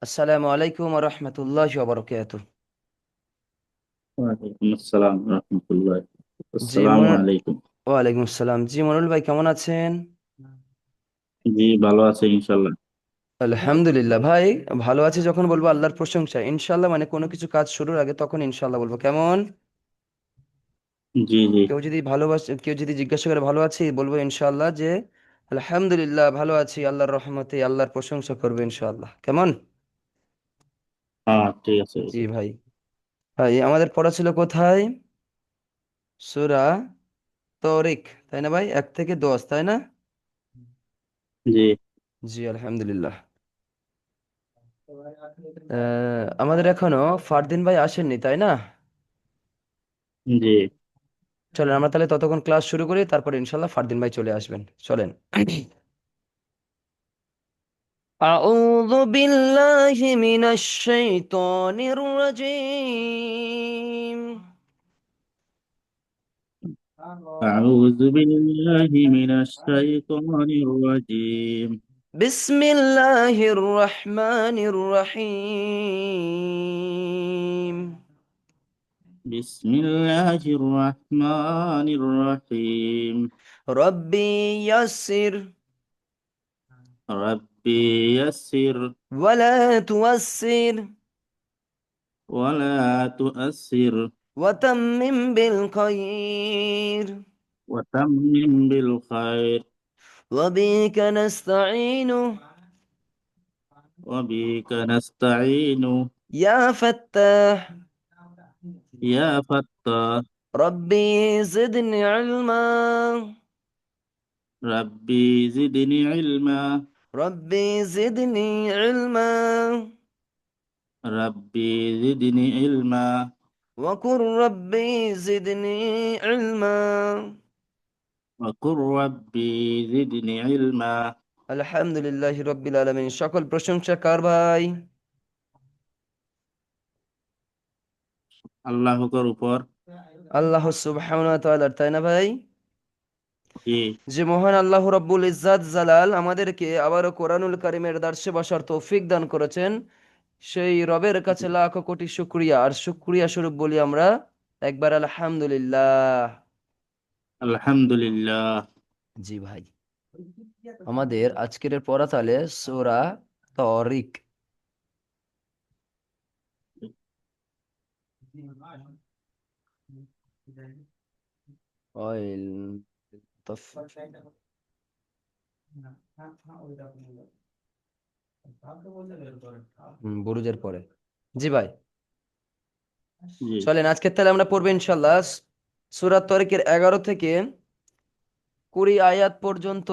আসসালামু আলাইকুম ওয়া রাহমাতুল্লাহি ওয়া বারাকাতুহু। ওয়ালাইকুম আসসালাম রহমতুল্লাহ। জি আসসালামু মনুল আলাইকুম। ওয়ালাইকুম আসসালাম। জি মনুল ভাই কেমন আছেন? জি, ভালো আছে ইনশাল্লাহ। আলহামদুলিল্লাহ ভাই। ভালো আছি যখন বলবো আল্লাহর প্রশংসা, ইনশাআল্লাহ মানে কোনো কিছু কাজ শুরুর আগে তখন ইনশাআল্লাহ বলবো। কেমন? জি জি। কেউ যদি জিজ্ঞাসা করে ভালো আছি, বলবো ইনশাআল্লাহ যে আলহামদুলিল্লাহ ভালো আছি, আল্লাহর রহমতে আল্লাহর প্রশংসা করবো ইনশাআল্লাহ। কেমন? হ্যাঁ, ঠিক আছে। জি ভাই। ভাই আমাদের পড়া ছিল কোথায়? সূরা তরিক, তাই না ভাই? 1 থেকে 10, তাই না? জি জি আলহামদুলিল্লাহ। আমাদের এখনো ফারদিন ভাই আসেননি, তাই না? জি। চলেন আমরা তাহলে ততক্ষণ ক্লাস শুরু করি, তারপর ইনশাল্লাহ ফারদিন ভাই চলে আসবেন। চলেন। أعوذ بالله من الشيطان الرجيم. أعوذ بالله من الشيطان الرجيم. بسم الله الرحمن الرحيم. بسم الله الرحمن الرحيم. ربي يسر ربي يسر ولا تؤسر ولا تؤسر وتمم بالخير وتمم بالخير وبك نستعين وبك نستعين يا فتاح. يا فتاح. ربي زدني علما. ربي زدني علما. ربي زدني علما. ربي زدني علما. وقل ربي زدني علما. وقل ربي زدني علما. আলহামদুলিল্লাহ রব্বিল আলামিন। সকল প্রশংসা কার ভাই? আল্লাহর উপর। আল্লাহ সুবহানাহু ওয়া তাআলার, তাই না ভাই? জি যে মহান আল্লাহ রব্বুল ইজ্জাত জালাল আমাদেরকে আবারও কোরআনুল কারীমের দার্সে বসার তৌফিক দান করেছেন, সেই রবের কাছে লাখ কোটি শুকরিয়া। আর শুকরিয়া স্বরূপ বলি আমরা একবার আলহামদুলিল্লাহ। আলহামদুলিল্লাহ। জি ভাই। আমাদের আজকের পড়া তাহলে সূরা তরিক। অয়েল তফ- বুরুজের পরে। জি ভাই। জি চলেন আজকে তাহলে আমরা পড়বো ইনশাল্লাহ সূরা তরিকের 11 থেকে 20 আয়াত পর্যন্ত।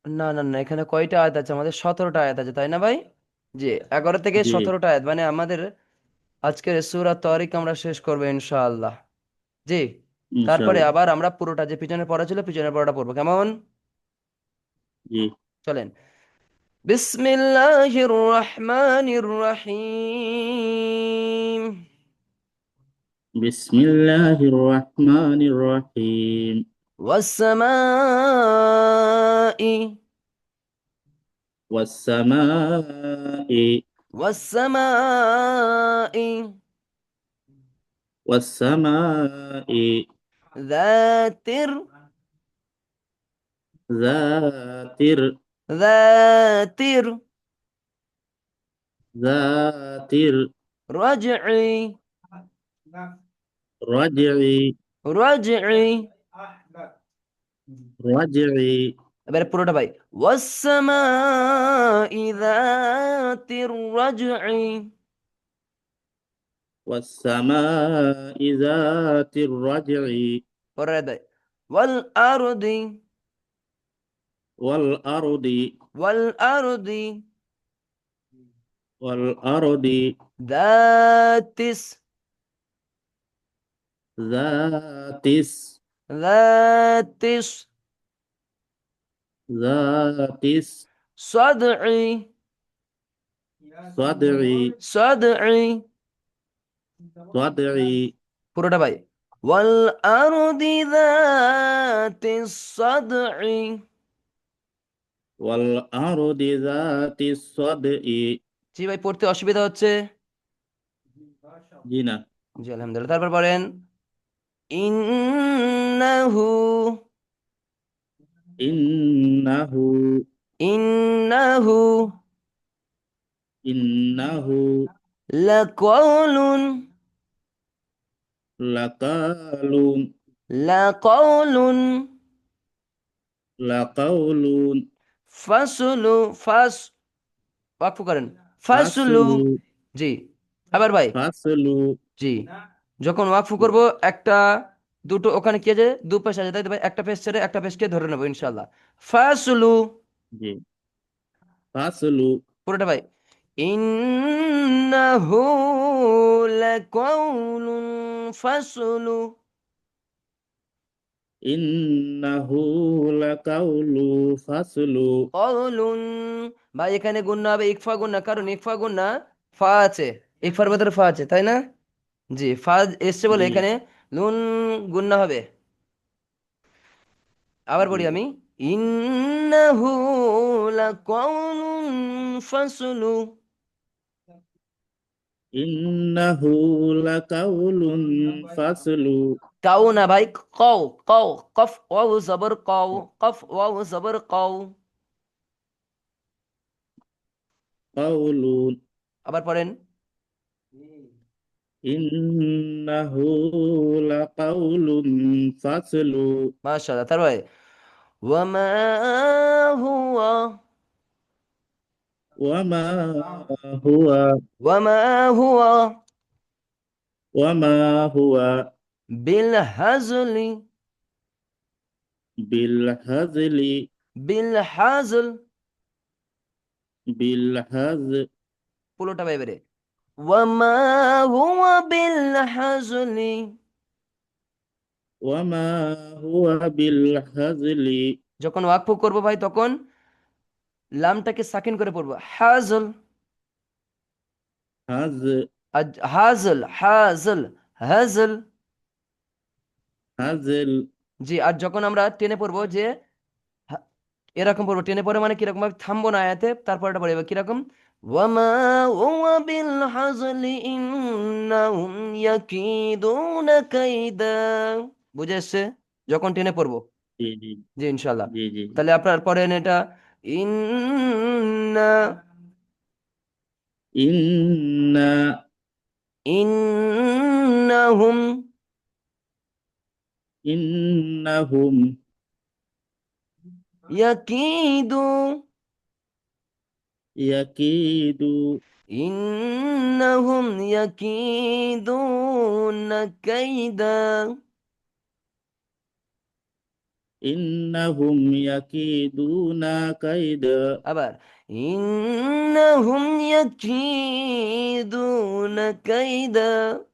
না না না, এখানে কয়টা আয়াত আছে? আমাদের 17টা আয়াত আছে, তাই না ভাই? জি। 11 থেকে 17টা আয়াত মানে আমাদের আজকের সূরা তরিক আমরা শেষ করবো ইনশাআল্লাহ। জি। তারপরে ইনশাআল্লাহ। আবার আমরা পুরোটা যে পিছনে পড়া ছিল পিছনের পড়াটা পড়বো। কেমন? জি। চলেন। বিসমিল্লাহির রহমানির রহিম। বিসমিল্লাহির রহমানির রহিম। والسماء والسماء. والسماء والسماء ذات ذات ذات ذات الرجع الرجع. رجع رجع. এবারে পুরোটা ভাই। والسماء ذات الرجع والسماء ذات الرجع. পরের আয়াত ভাই। والأرض والأرض. والأرض والأرض ذات ذات ذات ذات صدع صدع. صدع صدع. পুরোটা ভাই। والأرض ذات الصدع والأرض ذات الصدع জি ভাই, পড়তে অসুবিধা হচ্ছে? জি না জি আলহামদুলিল্লাহ। তারপর পড়েন ইন্নাহু, إنه ইন্নাহু إنه লাকাউলুন, لقول লাকাউলুন لقول ফাসলু, ওয়াকফ করেন, ফাসলু। فصل জি, আবার ভাই। فصل জি, যখন ওয়াকফ করব একটা দুটো ওখানে কি আছে, দু পেশ আছে তাই তো ভাই, একটা পেশ ছেড়ে একটা পেশকে ধরে নেবো ইনশাআল্লাহ। ফাসলু, জি فصل পুরোটা ভাই। ইন্নাহু লাকাউলুন ফাসলু, إنه لقول فصل কওলুন। ভাই এখানে গুণনা হবে ইকফা গুণনা, কারণ ইকফা গুণনা ফা আছে, ইকফার ভেতরে ফা আছে তাই না? জি, ফা এসছে বলে জি এখানে নুন গুণনা হবে। আবার জি বলি আমি, ইন্নাহু লাকাউলুন ফাসলু। إنه لقول فصل কাউ না ভাই, কও, কও, কফ ওয়াও জবর কও, কফ ওয়াও জবর কও। قول আবার পড়েন। إنه لقول فصل মাশাআল্লাহ। তারপরে ওয়ামা হুয়া, وما هو ওয়ামা হুয়া وما هو বিল হাজলি, بالهزل বিল হাজল, بالهزل পুরোটা ভাই বেরে, ওয়ামা হুয়া বিল হাজলি। وما هو بالهزل যখন ওয়াকফ করবো ভাই তখন লামটাকে সাকিন করে পড়বো, হাজল, হাজল, হাজল, হাজল। هزل জি, আর যখন আমরা টেনে পড়বো যে হা- এরকম পড়বো, টেনে পড়ে মানে কিরকম ভাবে থামবো না আয়াতে, তারপর এটা পড়বে কিরকম, ওয়ামা হুয়া বিল হাজলি ইন্নাহুম ইয়াকিদুনা কাইদা। বুঝে এসছে? যখন টেনে পড়বো। জি জি জি ইনশাল্লাহ। জি জি তাহলে আপনার পড়েন এটা, ইন্না, إنا ইন্নাহুম إنهم ইয়াকিদু, يكيد ইন্নাহুম ইয়াকিদুনা কাইদা। إنهم يكيدون كيدا আবার ইন্নাহুম ইয়াকিদুনা কাইদা।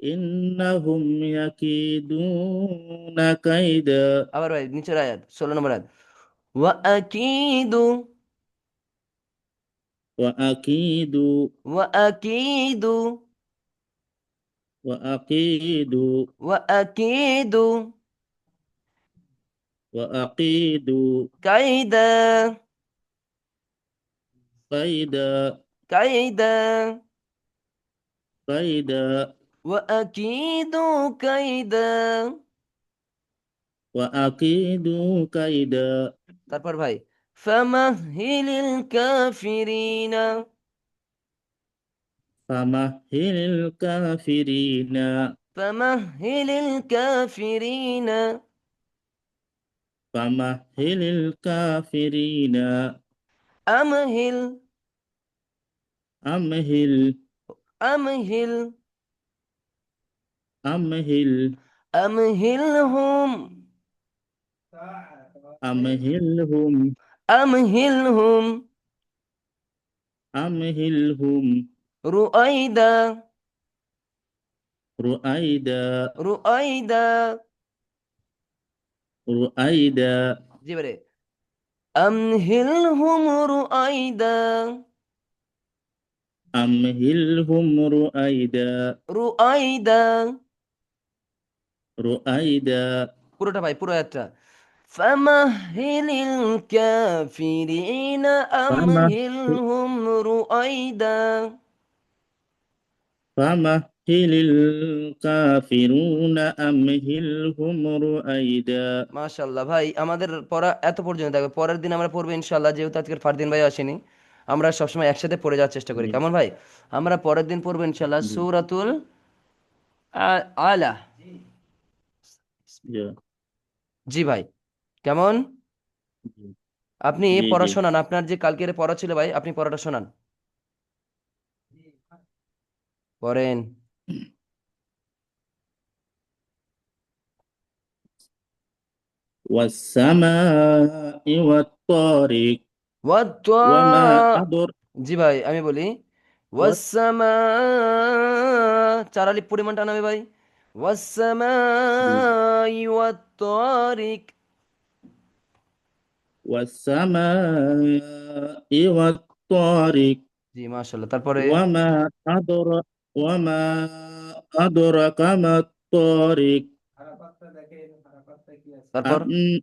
إنهم يكيدون كيدا আবার ভাই নিচের আয়াত, 16 নম্বর আয়াত, ওয়া আকিদু, وأكيد ওয়া আকিদু, وأكيد ওয়া আকিদু وأكيد কাইদা, كيدا কাইদা, كيدا ওয়া আকিদু কাইদা। وأكيد كيدا তারপর ভাই ফামাহিলিল কাফিরিনা, فمهل الكافرين ফামাহিলিল কাফিরিনা فمهل الكافرين আমহিল, أمهل আমহিল, أمهل আমহিলহুম, أمهلهم আমহিলহুম أمهلهم রুআইদা, رؤيدا রুআইদা। رؤيدا জি বারে, আমহিলহুম রুআইদা, أمهلهم رؤيدا রুআইদা। رؤيدا পুরোটা ভাই, পুরো একটা, فمهل الكافرين فمهل أمهلهم رويدا فمهل الكافرون أمهلهم رويدا মাশাল্লাহ ভাই, আমাদের পড়া এত পর্যন্ত থাকবে। পরের দিন আমরা পড়বো ইনশাল্লাহ, যেহেতু আজকের ফারদিন ভাই আসেনি। আমরা সবসময় একসাথে পড়ে যাওয়ার চেষ্টা করি, জি কেমন ভাই? আমরা পরের দিন পড়বো ইনশাল্লাহ জি সূরাতুল আলা। জি জি ভাই, কেমন? আপনি জি পড়া জি শোনান, আপনার যে কালকের পড়া ছিল ভাই, আপনি পড়াটা শোনান, পড়েন। والسماء والطارق ওয়াত্তা, وما أدر জি ভাই আমি বলি, وات- ওয়াসসামা, চার আলিফ পরিমাণটা নামে ভাই, ওয়াসসামা ওয়াত্তারিক। والسماء والطارق জি মাশাল্লাহ, তারপরে وما أدر وما أدرك ما الطارق তারপর الن-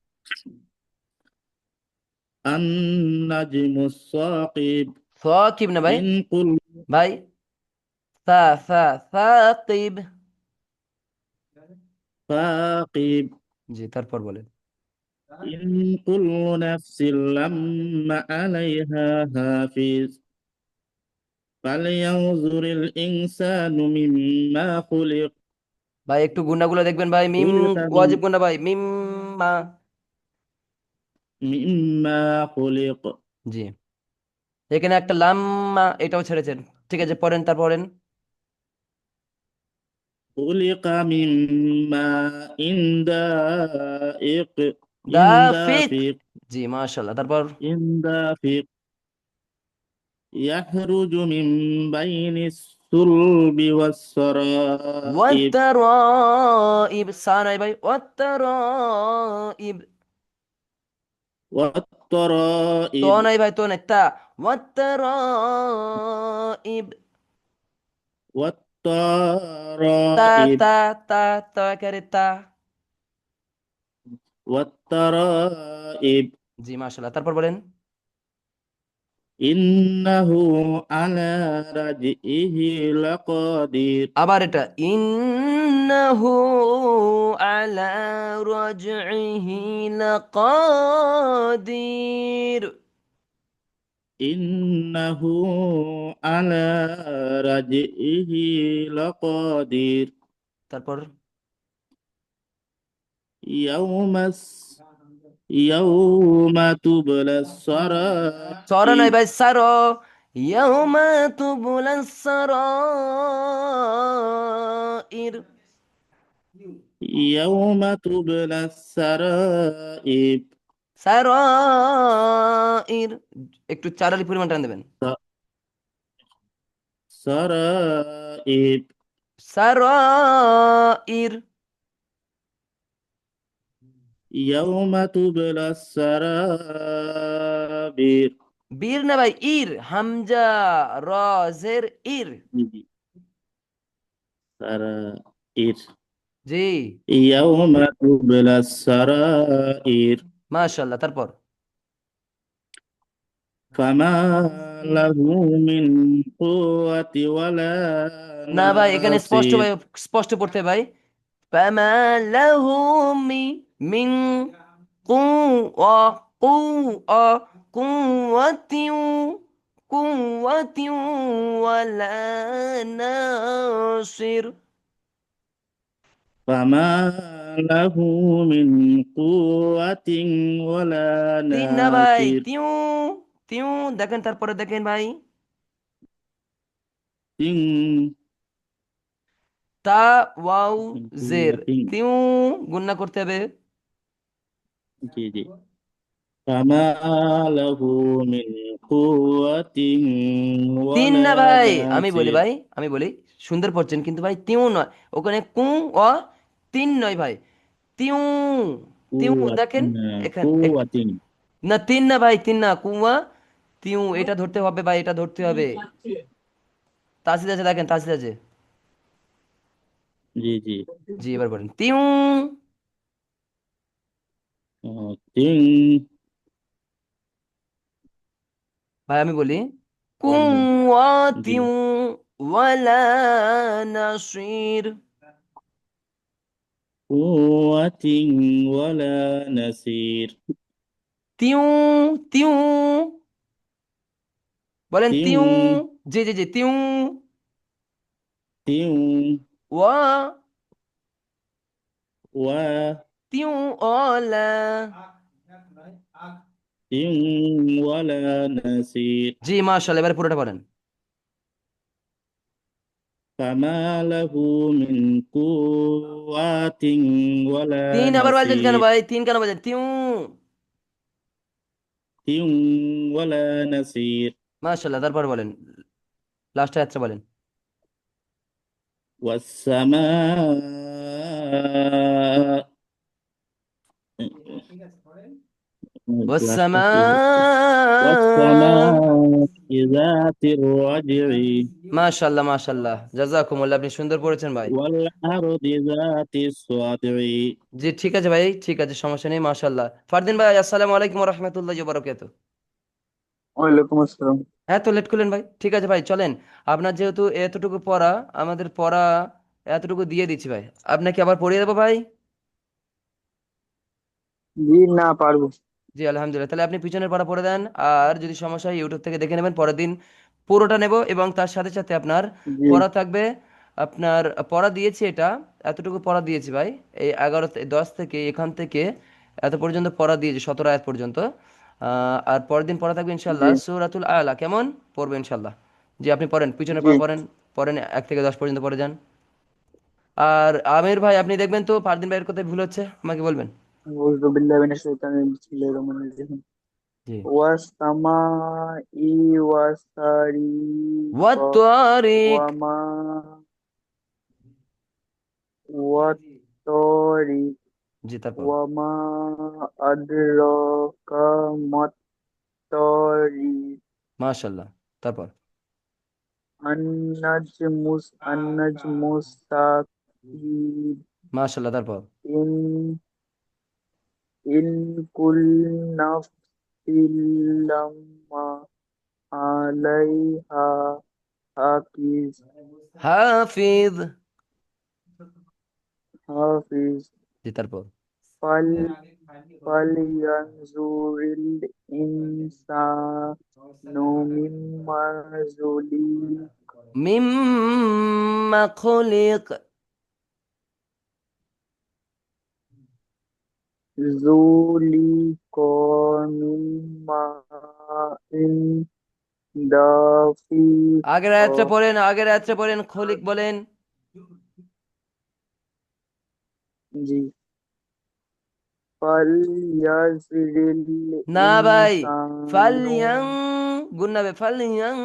النجم الثاقب সাকিব না ভাই, إن كل ভাই সা সা সাকিব। ثاقب জি তারপর বলেন। إن كل نفس لما عليها حافظ فلينظر الإنسان مما خلق ভাই একটু গুণাগুলো দেখবেন ভাই, মিম خلق ওয়াজিব গুণা ভাই, মিম মা। مما خلق জি, এখানে একটা লাম্মা, এটাও ছেড়েছেন। ঠিক আছে, পড়েন, তারপর পড়েন। خلق من ماء دافق দাফিক। دافق জি মাশাল্লাহ, তারপর دافق يخرج من بين الصلب والسرائب ওয়াত্তারাইব, সা নাই ভাই, ওয়াত্তারাইব। তো والترائب নাই ভাই, তো নাই, তা, ওয়াত্তারাইব। তা والترائب তা তা, তা একারে তা। والترائب জি মাশাল্লাহ, তারপর বলেন। إنه على رجعه لقدير আবার এটা, ইন্নাহু আলা রাজইহি লাকাদির। إنه على رجعه لقدير তারপর يوم يوم تبلى সর নাই السرائر ভাই, সার, ইয়াউমা তুবলাস সারাইর। يوم تبلى السرائر সারাইর, একটু চারালি পরিমাণ টান দেবেন। سرائر সারাইর, يوم تبلى السرائر বীর না ভাই, ইর, হামজা র জের ইর। سرائر জি يوم تبلى السرائر মাশাল্লাহ, তারপর فما له من قوة ولا না ভাই, এখানে স্পষ্ট ناصر ভাই, স্পষ্ট পড়তে ভাই। ফামা লাহু মিন কুওয়া, কুওয়া, কুওয়াতিন, কুওয়াতিন ওয়ালা নাসির। فما له من قوة ولا তিন না ভাই, ناصر তিউ, তিউ দেখেন, তারপরে দেখেন ভাই, من তা ওয়াও জের, قوة তিউ গুন্না করতে হবে। جي جي فما له من قوة তিন ولا না ভাই, আমি বলি ناصر ভাই, আমি বলি, সুন্দর পড়ছেন কিন্তু ভাই, তিউ নয়, ওখানে কু অ, তিন নয় ভাই, তিউ, তিউ قوة দেখেন, এখানে قوة না, তিন না ভাই, তিন না, কুয়া, তিউ, এটা ধরতে হবে ভাই, এটা ধরতে হবে। তাসিদ আছে, দেখেন তাসিদ আছে। जी जी জি এবার বলেন, তিউ। তিং ভাই আমি বলি বলেন। জি। কুওয়াতিউ ওয়ালা নাসির। কুওয়াতিন ওয়ালা নাসির। তিউ তিউ বলেন তিং তিউ। জি জি জি তিউ। তিং ওয়া ওয়া তিউ ওয়ালা। তিং ওয়ালা নাসির। জি মাশাআল্লাহ, এবারে পুরোটা বলেন। ফামা লাহু মিন কুওয়াতিন ওয়ালা তিন আবার বাজেন কেন নাসির। ভাই, তিন কেন বাজেন? তিউ। তিং ওয়ালা নাসির। মাশাআল্লাহ, তারপর বলেন, লাস্ট আয়াতটা বলেন। والسماء ওয়াসসামা। والسماء ذات الرجع মাশাআল্লাহ মাশাআল্লাহ, জাযাকুমুল্লাহ, আপনি সুন্দর পড়েছেন ভাই। والأرض ذات الصدع। জি ঠিক আছে ভাই, ঠিক আছে, সমস্যা নেই, মাশাআল্লাহ। ফারদিন ভাই, আসসালামু আলাইকুম ওয়া রাহমাতুল্লাহি ওয়া বারাকাতুহু। ওয়ালাইকুম আসসালাম। এত লেট করলেন ভাই? ঠিক আছে ভাই, চলেন। আপনার যেহেতু এতটুকু পড়া, আমাদের পড়া এতটুকু দিয়ে দিচ্ছি ভাই। আপনাকে আবার পড়িয়ে দেবো ভাই? জি না পারবো। জি আলহামদুলিল্লাহ, তাহলে আপনি পিছনের পড়া পড়ে দেন। আর যদি সমস্যা হয় ইউটিউব থেকে দেখে নেবেন, পরের দিন পুরোটা নেব, এবং তার সাথে সাথে আপনার জি পড়া থাকবে। আপনার পড়া দিয়েছি এটা, এতটুকু পড়া দিয়েছি ভাই। এই 10 থেকে এখান থেকে এত পর্যন্ত পড়া দিয়েছি, 17 আয়াত পর্যন্ত। আর পরের দিন পড়া থাকবে জি ইনশাল্লাহ সূরাতুল আলা, কেমন পড়বে ইনশাল্লাহ? জি আপনি পড়েন, পিছনের জি। পড়া পড়েন। পড়েন 1 থেকে 10 পর্যন্ত পড়ে যান। আর আমির ভাই, আপনি দেখবেন তো ফারদিন ভাইয়ের কোথায় ভুল হচ্ছে, আমাকে বলবেন। আউযু বিল্লাহি মিনাশ শাইতানির বিসমিল্লাহির রহমানির রহিম। জি। ওয়াস সামাই ওয়াস তারিক ওয়াত তারিক। ওয়া মা ওয়াত তারিক জি তারপর। ওয়া মা আদরাকা মাত তারিক। মাশাল্লাহ, তারপর। আন নাজমুস সাকিব। মাশাল্লাহ, তারপর। ইন ইন কুল্lu ইল্লামা আলাইহা হাফিজ হাফিজ। হাফিজ জি তারপর। ফাল ফালয়ানজুরিল ইনসানু মিম্মা যুলিক মিম্মা খুলিক। যুলিক মিম্মা ইন দাফিক। আগের আয়াতটা পড়েন, খুলিক বলেন। জি ফালইয়াজরিল না ভাই, ইনসানু ফালইয়াং, গুন্নাবে ফালইয়াং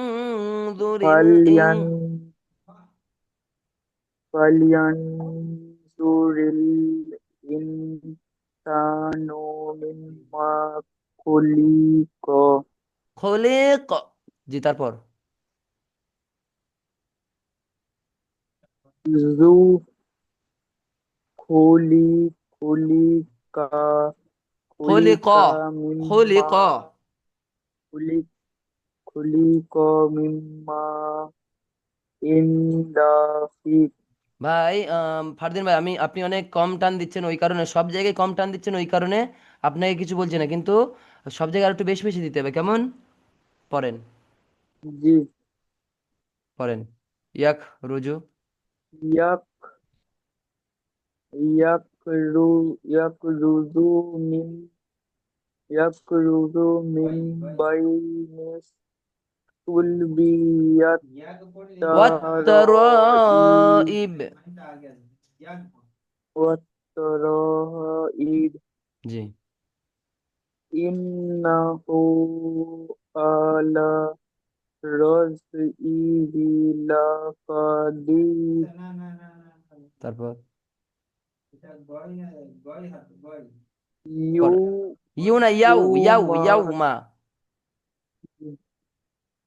দুরিল ইং। ফালইয়ান ফালইয়ানজুরিল ইনসানু মিম্মা খুলিক খুলিক। জি তারপর। যু খুলি খুলিকা খুলিক। খুলিকা মিম্মা খুলিক। খুলি খুলিক মিম্মা ইনদাফিক। ভাই ফারদিন ভাই, আপনি অনেক কম টান দিচ্ছেন, ওই কারণে সব জায়গায় কম টান দিচ্ছেন, ওই কারণে আপনাকে কিছু বলছি না, কিন্তু সব জায়গায় আর একটু বেশি বেশি দিতে হবে, কেমন? পড়েন। জি পড়েন। ইয়াক রুজু। ইয়াক ইয়াকরু ইয়াকরুজু মিন ইয়াকরুজু মিন বাইনিস সুলবিয়াত তারাইব ওয়াত্তারাইব। ওয়াত তারাইব। জি। ইন্নাহু আলা রাজইহি লাকাদির। তারপর ইউ পড়। ইউ না, ইয়াউ ইয়াউ ইউমা ইয়াউ মা।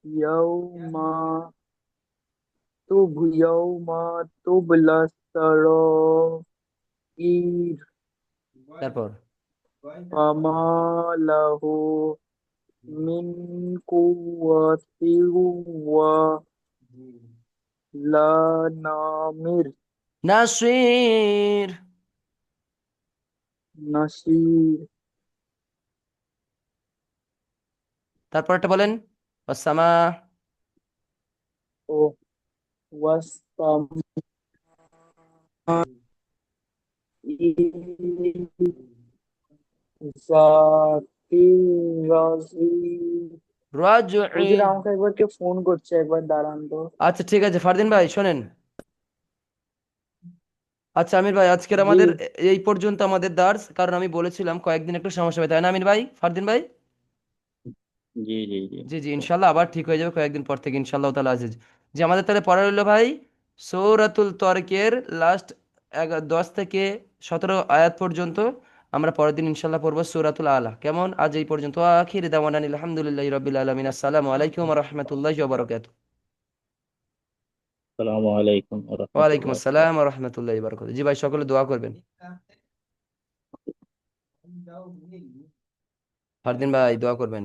ইয়াউমা ইয়াউমা তুবলা সারাইর। তারপর فما له من قوة ولا نامر নাসির। نصير তারপর একটা বলেন, ওয়াসসামা। والسماء ذات الرجيم রাজঈ। হুজুর আমাকে একবার কেউ ফোন করছে, একবার দাঁড়ান তো। আচ্ছা ঠিক আছে ফারদিন ভাই শোনেন। আচ্ছা আমির ভাই, আজকের জি আমাদের এই পর্যন্ত আমাদের দার্স, কারণ আমি বলেছিলাম কয়েকদিন একটু সমস্যা হবে, তাই না আমির ভাই, ফারদিন ভাই? জি জি জি জি জি, ইনশাল্লাহ আবার ঠিক হয়ে যাবে কয়েকদিন পর থেকে, ইনশাল্লাহ তাআলা আজিজ। যে আমাদের তাহলে পড়া রইলো ভাই, সূরাতুল তরিকের লাস্ট 10 থেকে 17 আয়াত পর্যন্ত। আমরা পরের দিন ইনশাল্লাহ পড়বো সূরাতুল আলা। কেমন? আজ এই পর্যন্ত। আখির দাওয়ানা আলহামদুলিল্লাহি রাব্বিল আলামিন। আসসালামু আলাইকুম ওয়া রাহমাতুল্লাহি ওয়া বারাকাতুহু। আসসালামু আলাইকুম ওয়া ওয়ালাইকুম রাহমাতুল্লাহি ওয়া আসসালাম ওয়া বারাকাতুহু। রাহমাতুল্লাহি ওয়া বারাকাতুহু। জি ভাই, সকলে দোয়া করবেন। ফারদিন ভাই দোয়া করবেন।